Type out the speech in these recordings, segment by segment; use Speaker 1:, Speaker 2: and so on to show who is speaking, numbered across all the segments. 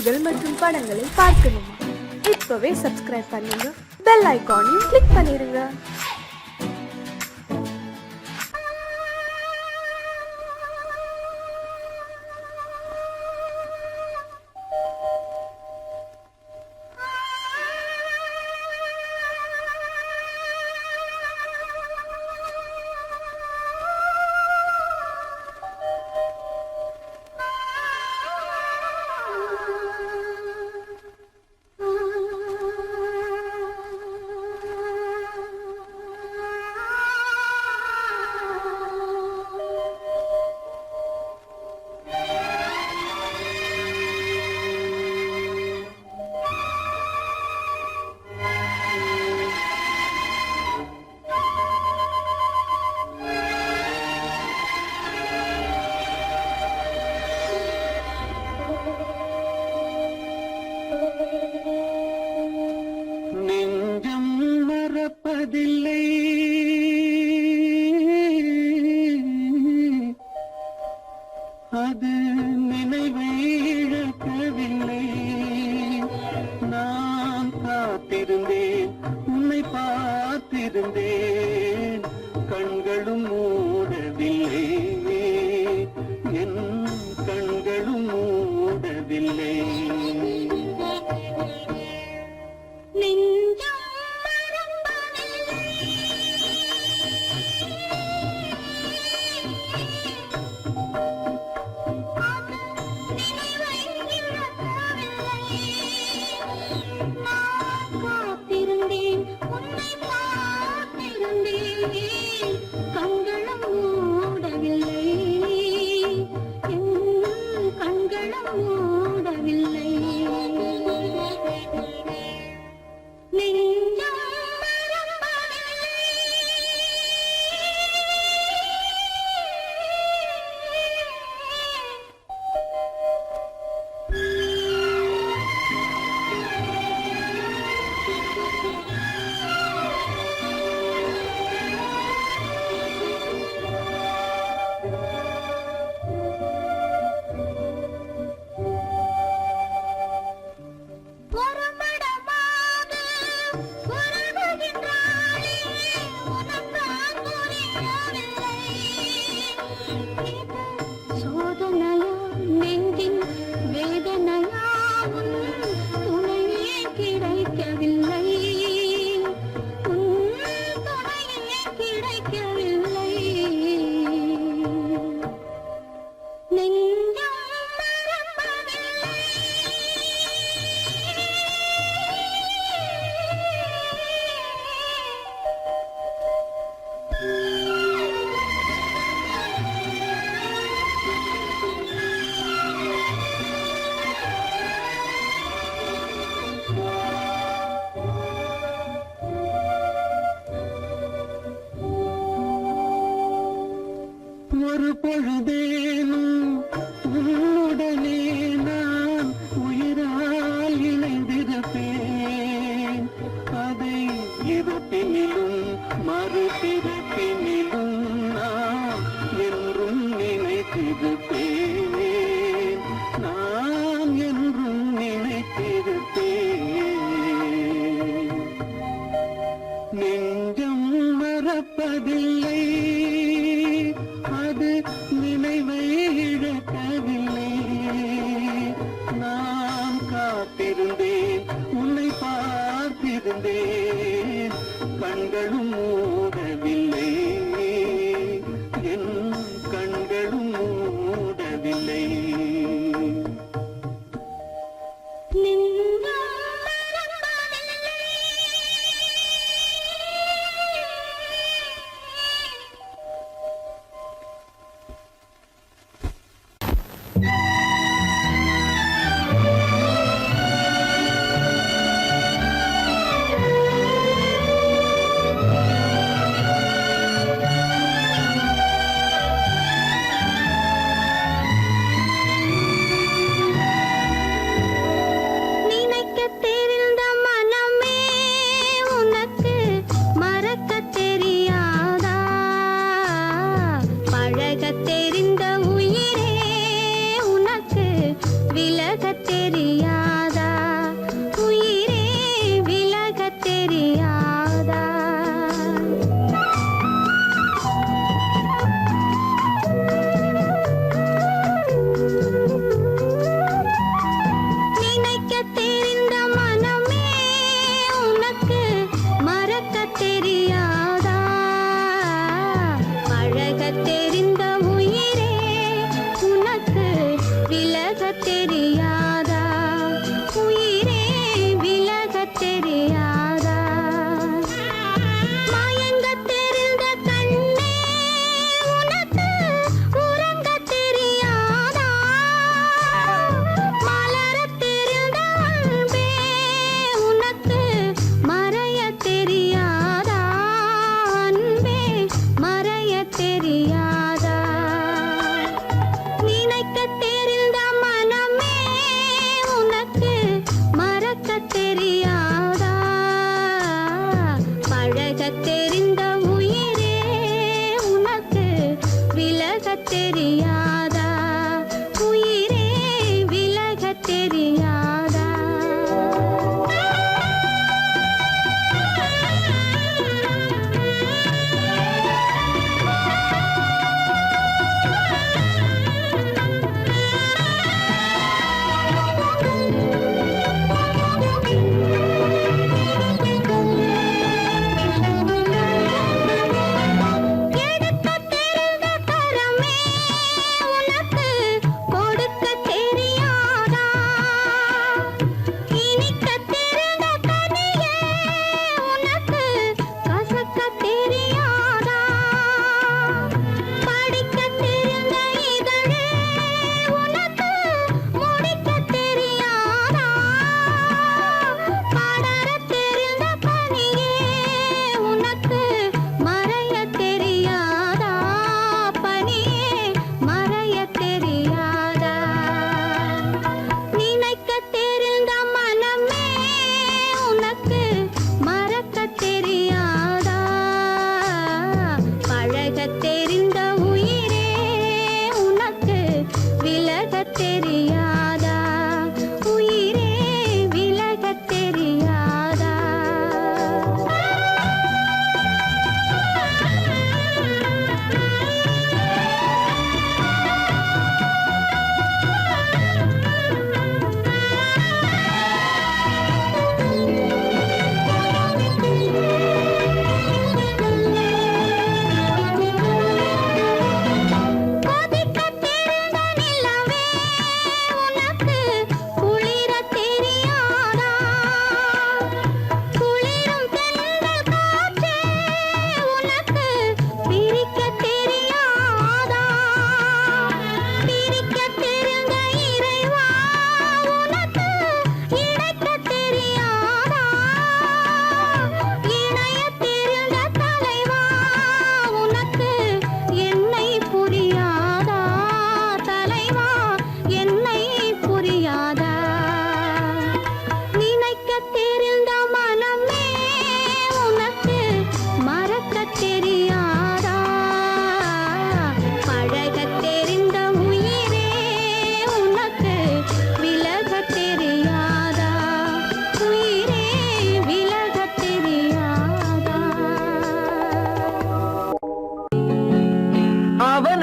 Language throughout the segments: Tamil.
Speaker 1: நிகழ்ச்சிகள் மற்றும் படங்களை பார்க்கணுமா? இப்பவே சப்ஸ்கிரைப் பண்ணுங்க, பெல் ஐகானையும் கிளிக் பண்ணிருங்க.
Speaker 2: நெஞ்சம் மறப்பதில்லை, அது நினைவை இழக்கவில்லை. நான் காத்திருந்தேன், உன்னை பார்த்திருந்தேன், கண்களும் மூடவில்லை, என் கண்களும் மூடவில்லை. ஒரு பொழுதேனும் உன்னுடனே நான் உயிரால் இணைந்திருப்பேன். அதை இருப்பினிலும் மறுபிறப்பினிலும் நான் என்றும் நினைத்திருப்பேன், நான் என்றும் நினைத்திருப்பேன். நெஞ்சம் மறப்பதில்லை, அது நினைவை இழக்கவில்லை. நான் காத்திருந்தேன், உன்னை பார்த்திருந்தேன், கண்களும் மூடவில்லை, என் கண்களும் மூடவில்லை.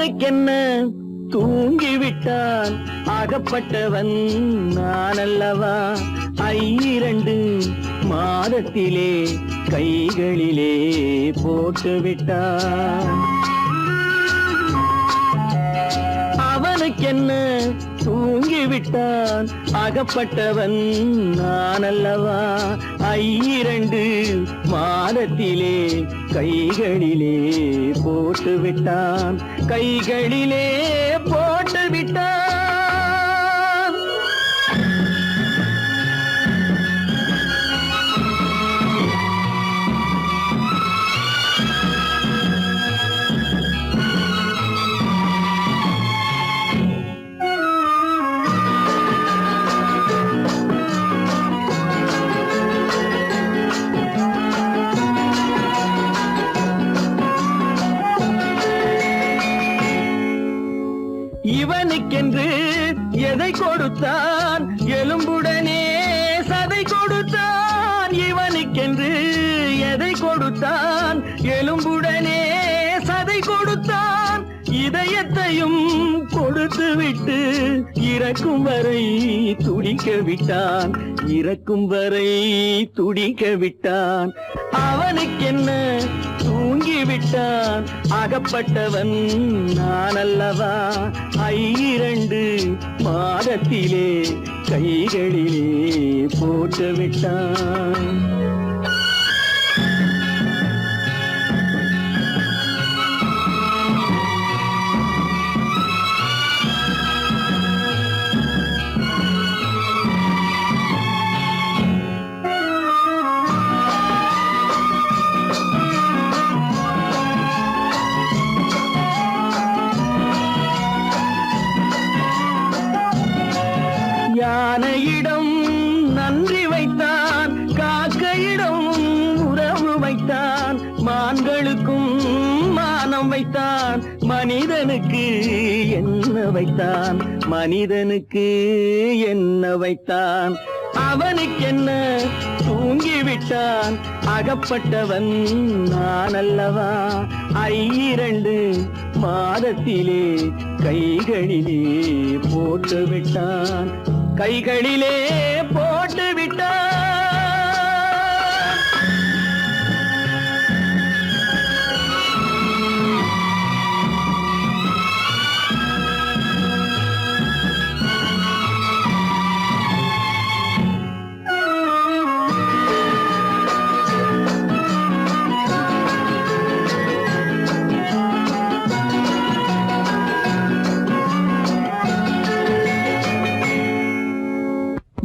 Speaker 2: அவனுக்கென்ன தூங்கிவிட்டான் அகப்பட்டவன் நான் அல்லவா 2 மாதத்திலே கைகளிலே போட்டு விட்டான் அவனுக்கென்ன தூங்கிவிட்டான் அகப்பட்டவன் நான் அல்லவா 2 மாதத்திலே கைகளிலே போட்டு விட்டான் கைகளிலே போட்டு விட்டான் இவனுக்கென்று எதை கொடுத்தான் எலும்புடனே சதை கொடுத்தான் இவனுக்கென்று எதை கொடுத்தான் எலும்புடனே சதை கொடுத்தான் இதயத்தையும் கொடுத்து விட்டு இறக்கும் வரை துடிக்க விட்டான் இறக்கும் வரை துடிக்க விட்டான் அவனுக்கென்ன தூங்கிவிட்டான் அகப்பட்டவன் நான் அல்லவா 2 மாதத்திலே கைகளிலே போட்டு விட்டான் யானையிடம் நன்றி வைத்தான் காக்கையிடம் உறவு வைத்தான் மான்களுக்கும் மானம் வைத்தான் மனிதனுக்கு என்ன வைத்தான் மனிதனுக்கு என்ன வைத்தான் அவனுக்கென்ன தூங்கிவிட்டான் அகப்பட்டவன் நான் அல்லவா 2 மாதத்திலே கைகளிலே போட்டு விட்டான் கைகளிலே போட்டு விட்டான்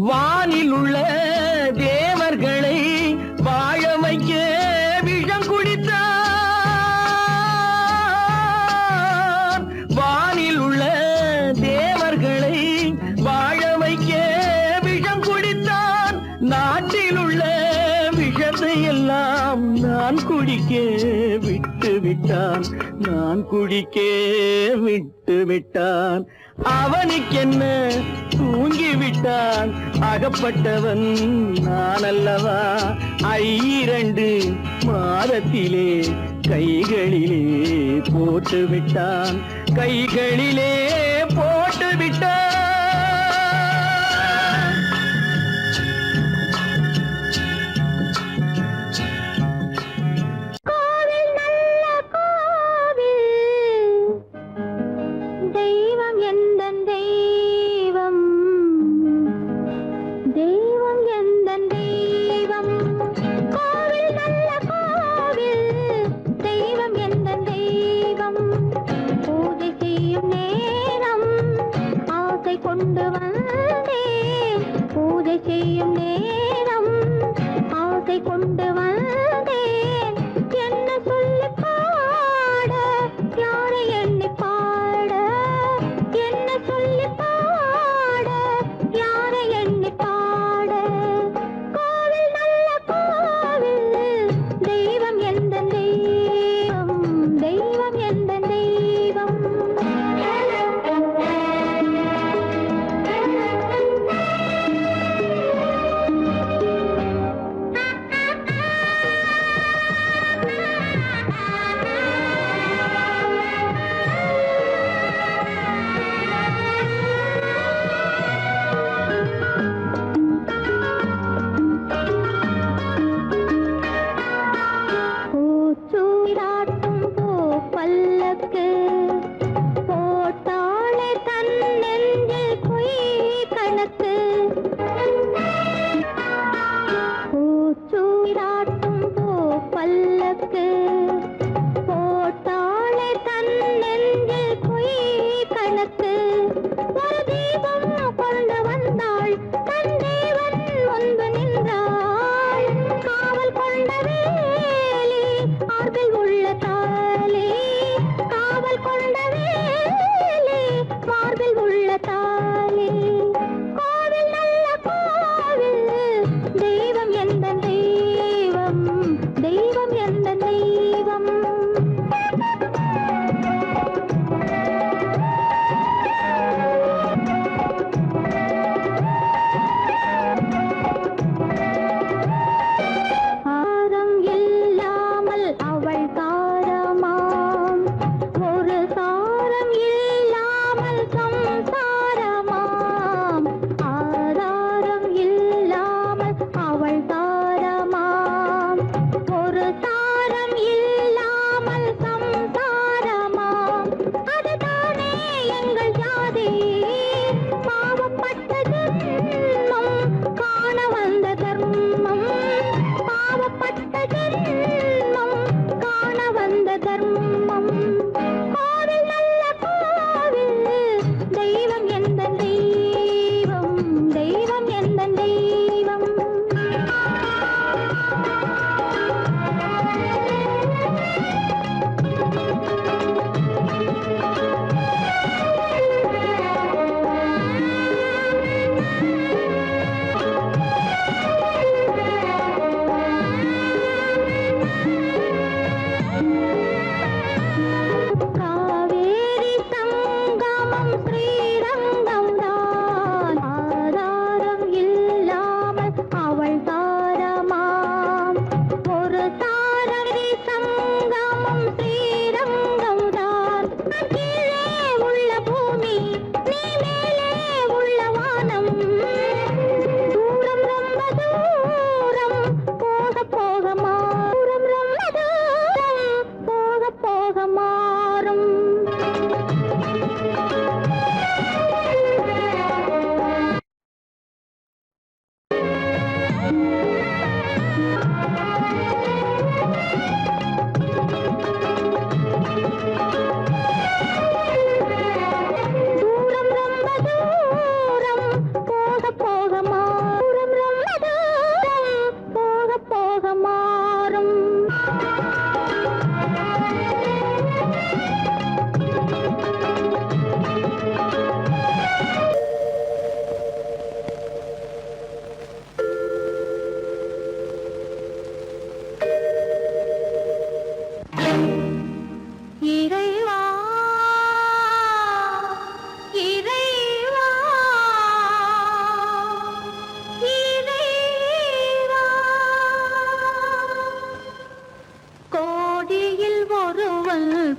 Speaker 2: வானில் உள்ள தேவர்களை வாழ வைக்க விஷம் குடித்தான் வானில் உள்ள தேவர்களை வாழ வைக்க விஷம் குடித்தான் நாட்டில் உள்ள விஷத்தை எல்லாம் நான் குடிக்க விட்டு விட்டான் நான் குடிக்க விட்டு விட்டான் அவனுக்கென்ன தூங்கிவிட்டான் அகப்பட்டவன் நான் அல்லவா 2 மாதத்திலே கைகளிலே போட்டு விட்டான் கைகளிலே போட்டு விட்டான்
Speaker 3: நேரம் ஆசை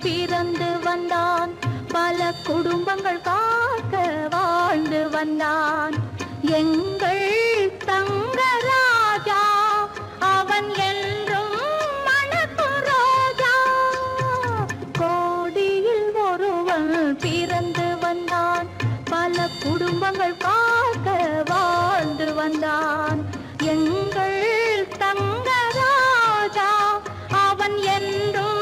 Speaker 3: பிறந்து வந்தான், பல குடும்பங்கள் காக்க வாழ்ந்து வந்தான். எங்கள் தங்கராஜா அவன் என்றும் மணக்கும் ரோஜா. கோடியில் ஒருவன் பிறந்து வந்தான், பல குடும்பங்கள் காக்க வாழ்ந்து வந்தான். எங்கள் தங்கராஜா அவன் என்றும்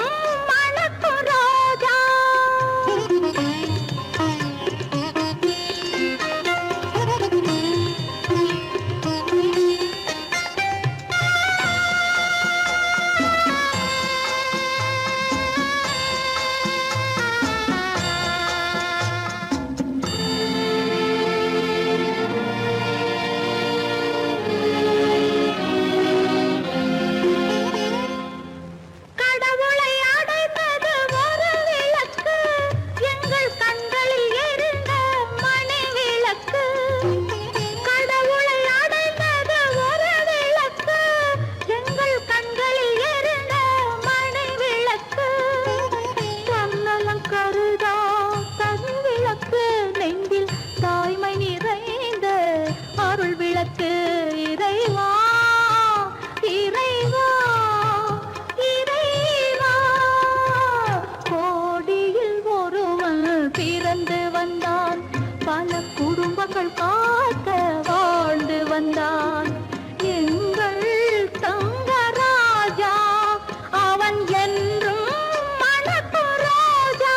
Speaker 3: பிறந்து வந்தான், பல குடும்பங்கள் காக்க வாழ்ந்து வந்தான். எங்கள் தங்கராஜா அவன் என்றும் மணக்கும் ரோஜா.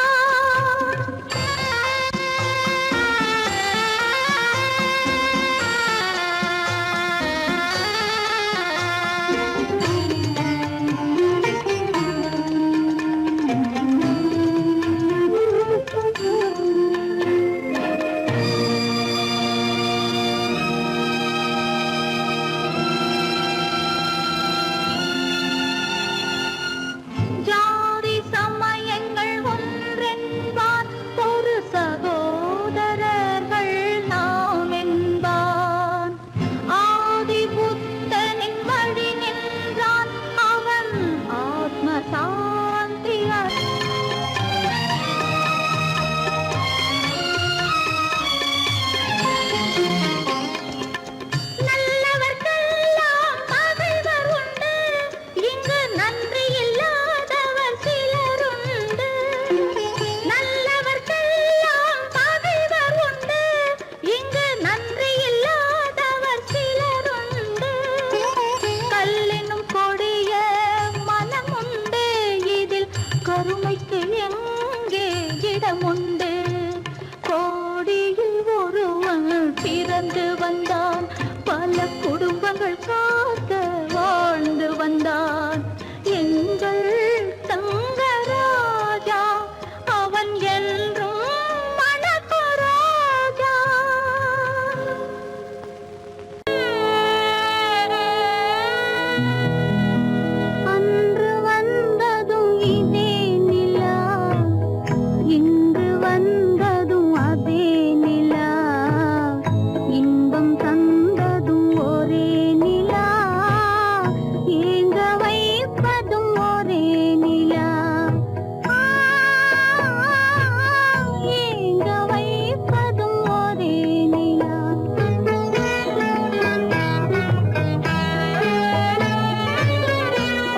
Speaker 3: கருமைக்கு எங்கே இடமுண்டு? கோடியில் ஒருவன் பிறந்து வந்தான், பல குடும்பங்கள் காக்க வாழ்ந்து வந்தான். எங்கள் தங்கராஜா அவன் என்றும் மணக்கும் ரோஜா. அன்று வந்ததும் இதே நிலா, இன்று வந்ததும் அதே நிலா, இன்பம் தந்ததும் ஒரே நிலா, ஏங்க வைப்பதும் ஒரே நிலா, ஏங்க வைப்பதும் ஒரே நிலா.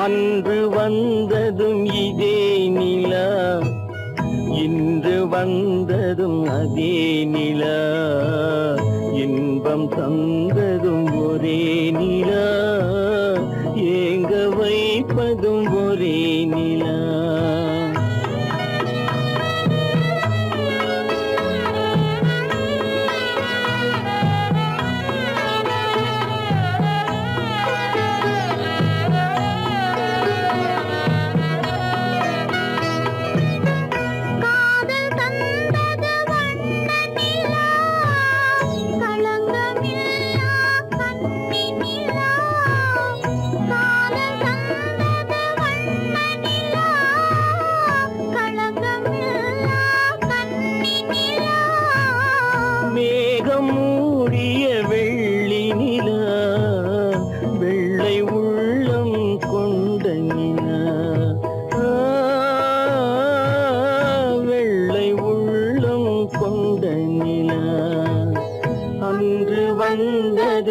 Speaker 2: அன்று வந்ததும் இதே நிலா, இன்று வந்ததும் அதே நிலா, இன்பம் தந்ததும் ஒரே நிலா,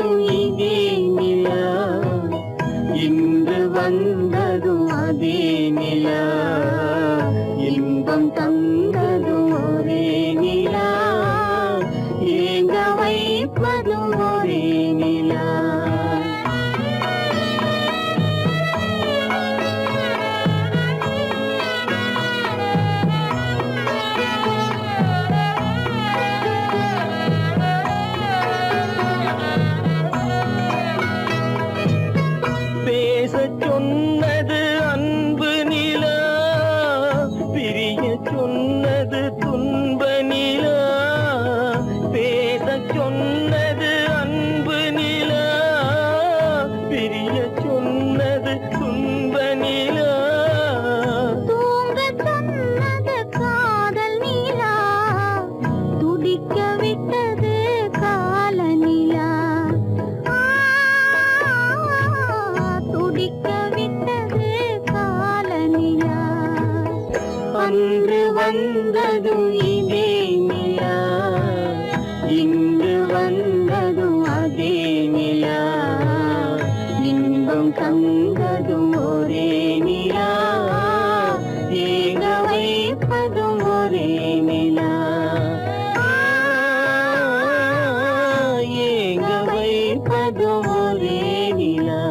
Speaker 2: வந்ததும் இதே நிலா இன்று வந்ததும் அதே நிலா இன்பம் தந்ததும் ஒரே நிலா ஏங்க வைப்பதும் ஒரே நிலா பேசச் சொன்னது அன்பு நிலா பிரிய சொன்னது துன்ப நிலா பேசச் சொன்னது அன்பு நிலா பிரிய சொன்னது துன்ப நிலா
Speaker 3: தூங்கச் சொன்னது காதல் நிலா துடிக்க விட்டது கால நிலா துடிக்க விட்டது கால நிலா
Speaker 2: அன்று வந்ததும் இதே நிலா இன்று வந்ததும் அதே நிலா இன்பம் தந்ததும் ஒரே நிலா ஏங்க வைப்பதும் ஒரே நிலா ஏங்க வைப்பதும் ஒரே நிலா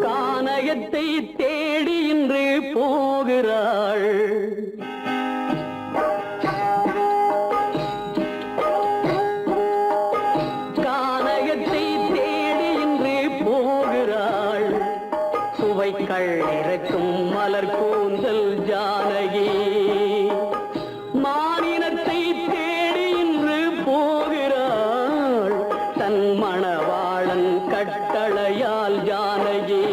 Speaker 2: கானகத்தை தேடி இன்று போகிறாள் கானகத்தை தேடி இன்று போகிறாள் சுவைக்கள் இறக்கும் மலர் கூந்தல் ஜானகி மானினத்தை தேடி இன்று போகிறாள் தன் மணவாளன் கட்டளையால் ஜானகி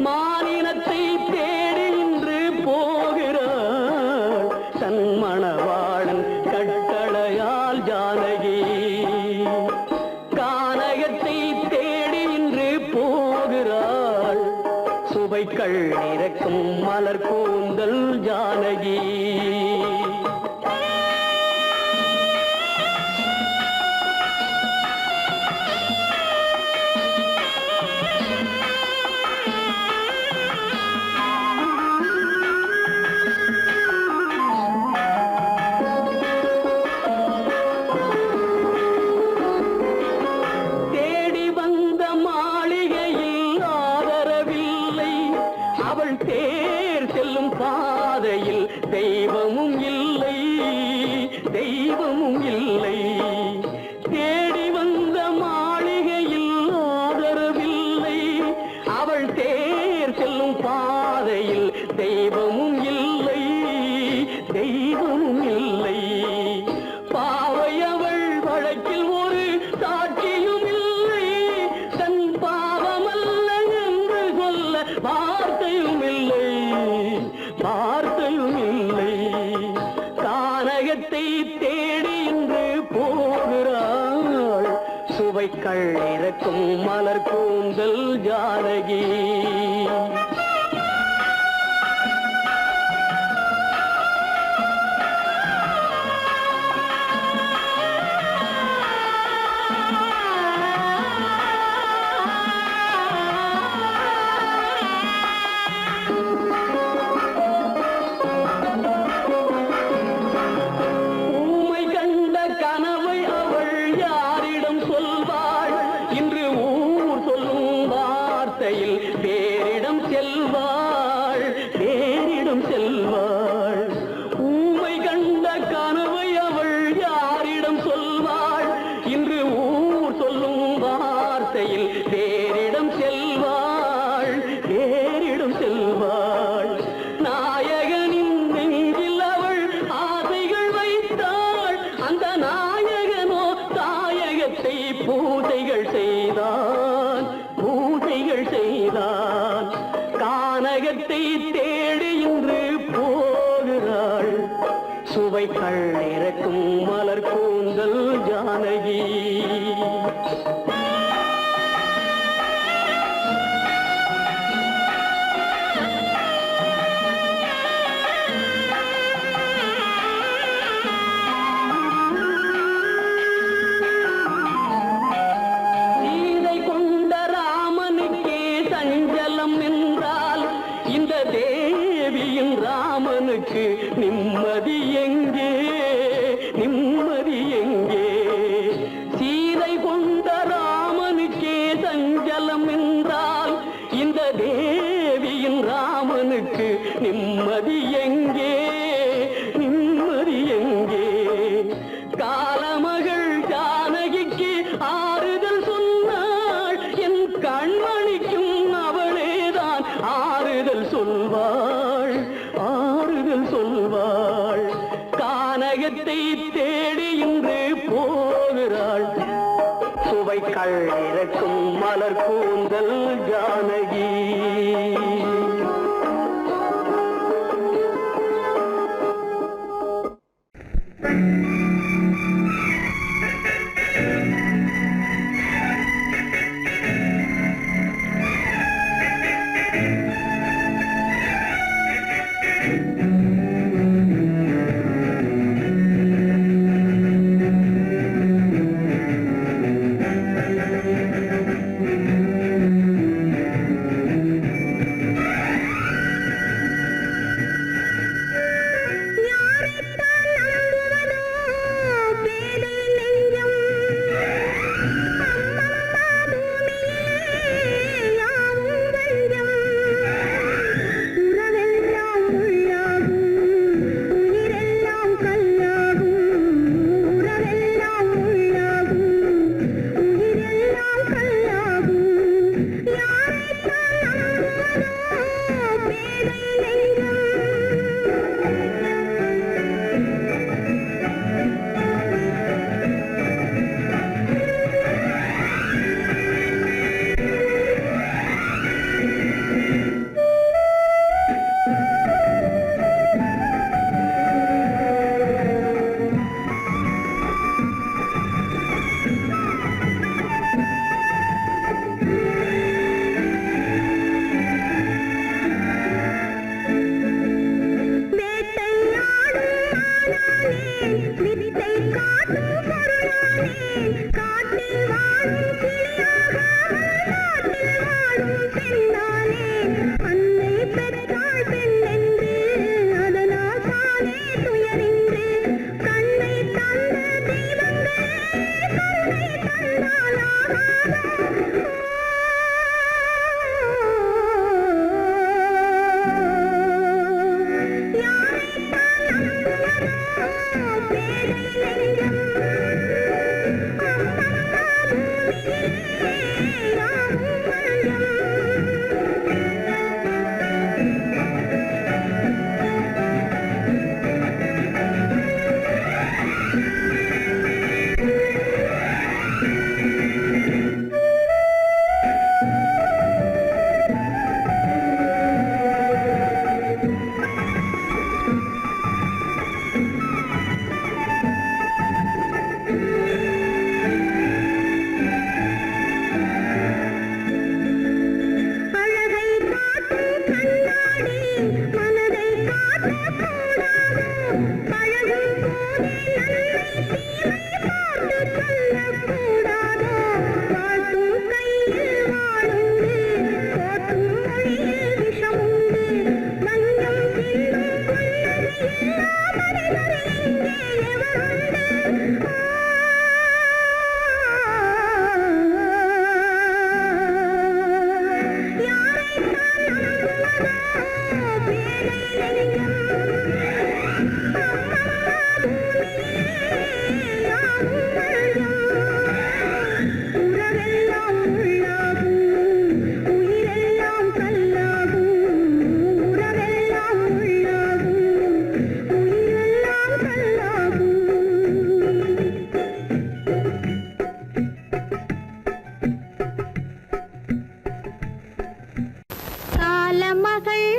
Speaker 2: மானினத்தை தேடி இன்று போகிறாள் தன் மணவாளன் கட்டளையால் ஜானகி கானகத்தை தேடி இன்று போகிறாள் சுவைக்கள் இறக்கும் மலர் கூந்தல் ஜானகி தேடி வந்த மாளிகையில் ஆதரவில்லை அவள் தேர் செல்லும் பாதையில் தெய்வமும் இல்லை தெய்வமும் இல்லை தேடி வந்த மாளிகையில் ஆதரவில்லை அவள் தேர் செல்லும் பாதையில் தெய்வமும் இல்லை தெய்வமும் இல்லை பாவை அவள் வழக்கில் ஒரு சாட்சியும் இல்லை தன் பாவமல்ல என்று சொல்ல வார்த்தையும் இல்லை வார்த்தையும் இல்லை கானகத்தை தேடி இன்று போகிறாள் சுவைக்கள் இறக்கும் மலர் கூந்தல் ஜானகி ஊமை கண்ட கனவை அவள் யாரிடம் சொல்வாள் இன்று ஊர் சொல்லும் வார்த்தையில் பேரிடம் செல்வாள் பேரிடம் செல்வாள் ஊமை கண்ட கனவை அவள் யாரிடம் சொல்வாள் இன்று ஊர் சொல்லும் வார்த்தையில் பேரிடம் செல்வாள் பேரிடம் செல்வாள் நாயகனின் நெஞ்சில் அவள் ஆசைகள் வைத்தாள் அந்த நாயகனோ தாயகத்தை பூஜைகள் செய் சுவைகள் இறக்கும் மலர் கூந்தல் ஜானகி. ராமனுக்கு நிம்மதி எங்கே, நிம்மதி எங்கே? சீதை கொண்ட ராமனுக்கே சஞ்சலம் என்றால் இந்த தேவியின் ராமனுக்கு நிம்மதி எங்கே, நிம்மதி எங்கே? காலமகள் ஜானகிக்கு ஆறுதல் சொன்னாள், என் கண்மணிக்கும் அவளேதான் ஆறுதல் சொல்வாள், ஆறுதல் சொல்வாள். கானகத்தை தேடி இன்று போகிறாள், சுவைகள் இறக்கும் மலர் கூந்தல் ஜானகி.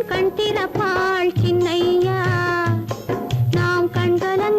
Speaker 3: கண் திறப்பாள் சின்னையா, நாம் கண்கலங்க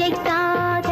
Speaker 3: பூஜைக்காக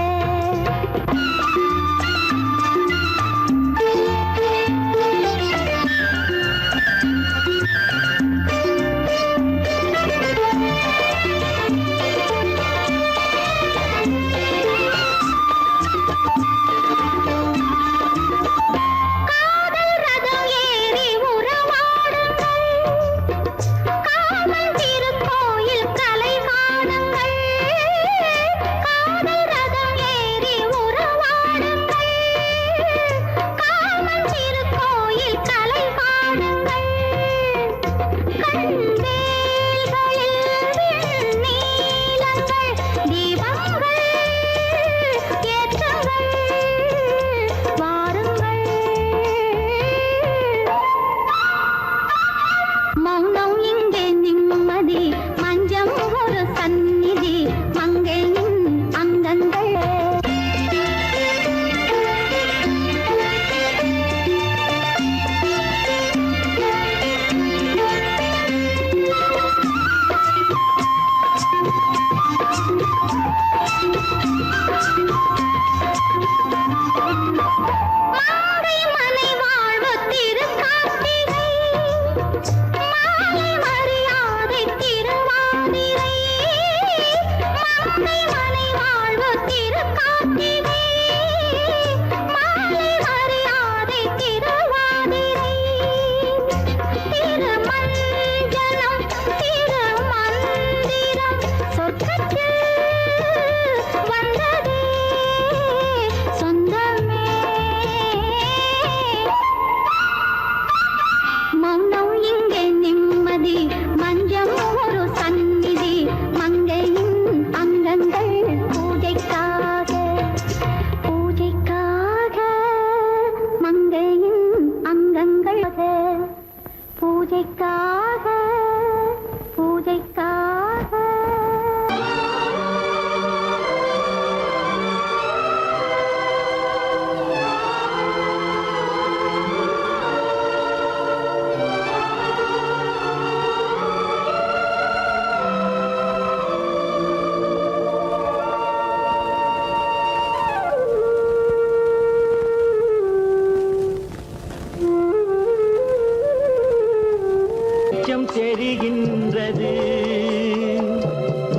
Speaker 2: தெரிகின்றது,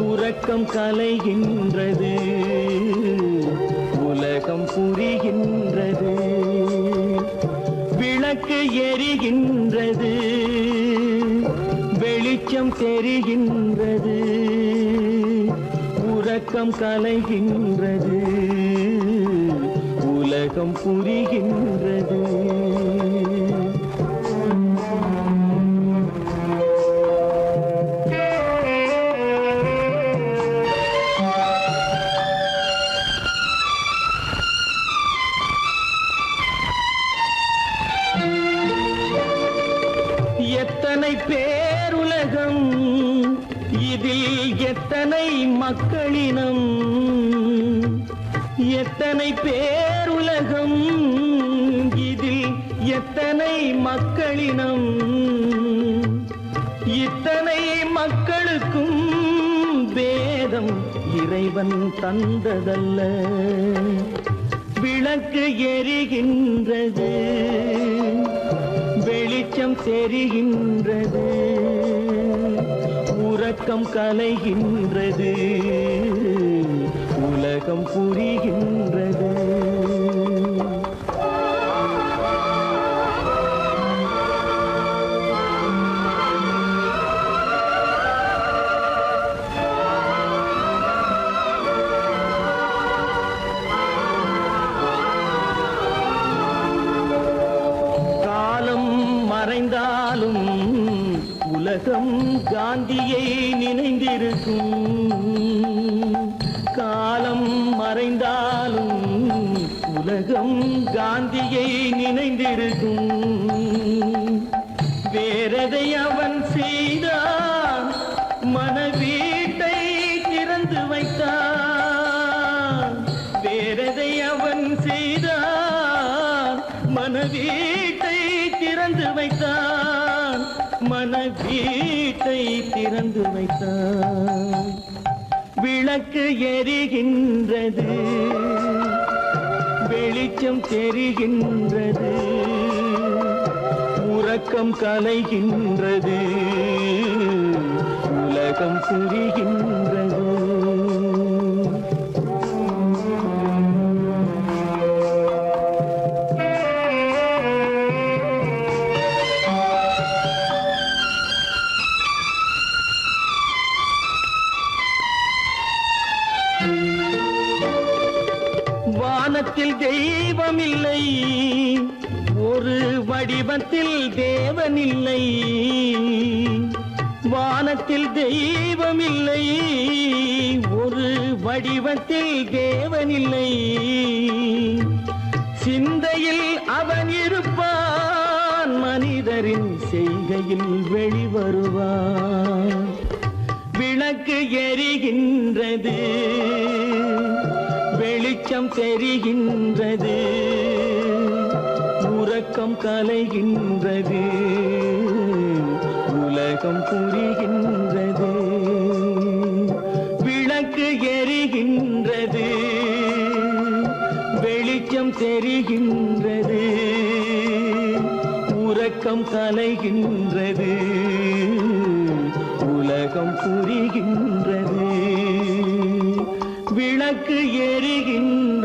Speaker 2: உறக்கம் கலைகின்றது, உலகம் புரிகின்றது, விளக்கு எரிகின்றது, வெளிச்சம் தெரிகின்றது, உறக்கம் கலைகின்றது, உலகம் புரிகின்றது. எத்தனை பேருலகம், இதில் எத்தனை மக்களினம், எத்தனை பேருலகம், இதில் எத்தனை மக்களினம், இத்தனை மக்களுக்கும் வேதம் இறைவன் தந்ததல்ல. விளக்கு எரிகின்றது, வெளிச்சம் தெரிகின்றது, உறக்கம் கலைகின்றது, உலகம் புரிகின்றது. மறைந்தாலும் உலகம் காந்தியை நினைந்திருக்கும், காலம் மறைந்தாலும் உலகம் காந்தியை நினைந்திருக்கும். வேறதை அவன் செய்தான், மனவீட்டை திறந்து வைத்தான். வேறதை அவன் செய்தான், மனவீட்டை திறந்து வைத்தான், மனவீட்டை திறந்து வைத்தான். விளக்கு எரிகின்றது, வெளிச்சம் தெரிகின்றது, உறக்கம் கலைகின்றது, உலகம் புரிகின்றது. வானத்தில் தெய்வமில்லை, ஒரு வடிவத்தில் தேவனில்லை. வானத்தில் தெய்வமில்லை, ஒரு வடிவத்தில் தேவனில்லை. சிந்தையில் அவன் இருப்பான், மனிதரின் செய்கையில் வெளிவருவான். விளக்கு எரிகின்றது, வெளிச்சம் தெரிகின்றது, உறக்கம் கலைகின்றது, உலகம் புரிகின்றது. விளக்கு எரிகின்றது, வெளிச்சம் தெரிகின்றது, உறக்கம் கலைகின்றது, உலகம் புரிகின்றது. விளக்கு எரிகின்ற